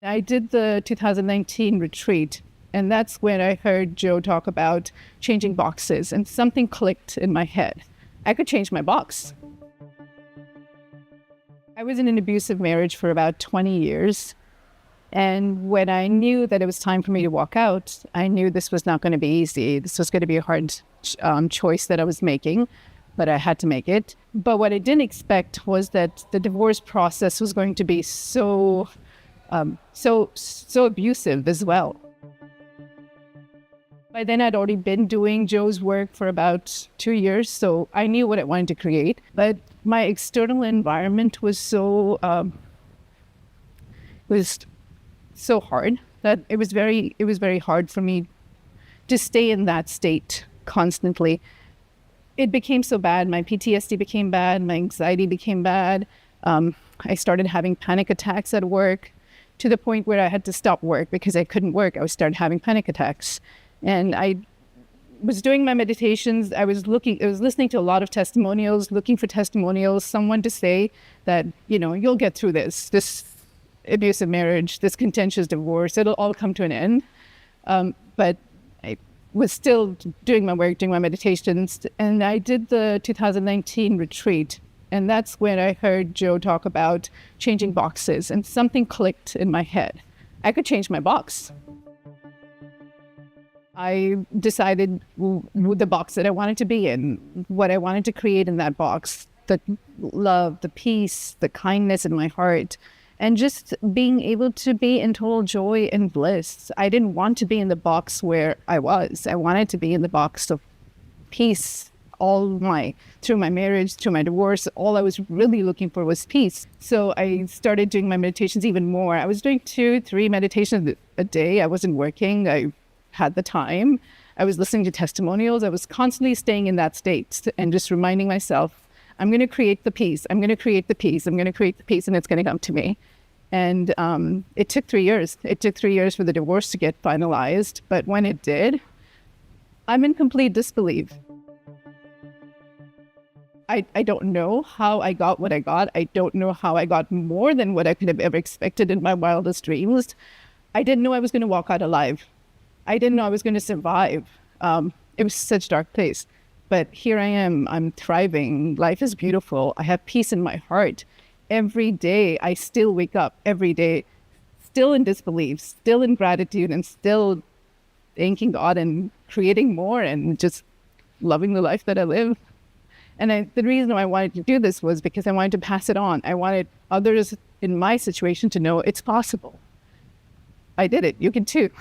I did the 2019 retreat, and that's when I heard Joe talk about changing boxes, and something clicked in my head. I could change my box. I was in an abusive marriage for about 20 years. And when I knew that it was time for me to walk out, I knew this was not going to be easy. This was going to be a hard choice that I was making, but I had to make it. But what I didn't expect was that the divorce process was going to be so abusive as well. By then, I'd already been doing Joe's work for about 2 years, so I knew what I wanted to create. But my external environment was so hard that it was very hard for me to stay in that state constantly. It became so bad. My PTSD became bad. My anxiety became bad. I started having panic attacks at work to the point where I had to stop work because I couldn't work. I started having panic attacks. And I was doing my meditations. I was listening to a lot of testimonials, looking for testimonials, someone to say that, you'll get through this abusive marriage, this contentious divorce, it'll all come to an end. But I was still doing my work, doing my meditations. And I did the 2019 retreat. And that's when I heard Joe talk about changing boxes, and something clicked in my head. I could change my box. I decided the box that I wanted to be in, what I wanted to create in that box, the love, the peace, the kindness in my heart, and just being able to be in total joy and bliss. I didn't want to be in the box where I was. I wanted to be in the box of peace. Through my marriage, through my divorce, all I was really looking for was peace. So I started doing my meditations even more. I was doing 2-3 meditations a day. I wasn't working. I had the time. I was listening to testimonials. I was constantly staying in that state and just reminding myself, I'm going to create the peace. I'm going to create the peace. I'm going to create the peace, and it's going to come to me. And it took 3 years. It took 3 years for the divorce to get finalized. But when it did, I'm in complete disbelief. I don't know how I got what I got. I don't know how I got more than what I could have ever expected in my wildest dreams. I didn't know I was going to walk out alive. I didn't know I was going to survive. It was such a dark place. But here I am. I'm thriving. Life is beautiful. I have peace in my heart. Every day, I still wake up every day, still in disbelief, still in gratitude, and still thanking God and creating more and just loving the life that I live. And the reason I wanted to do this was because I wanted to pass it on. I wanted others in my situation to know it's possible. I did it. You can too.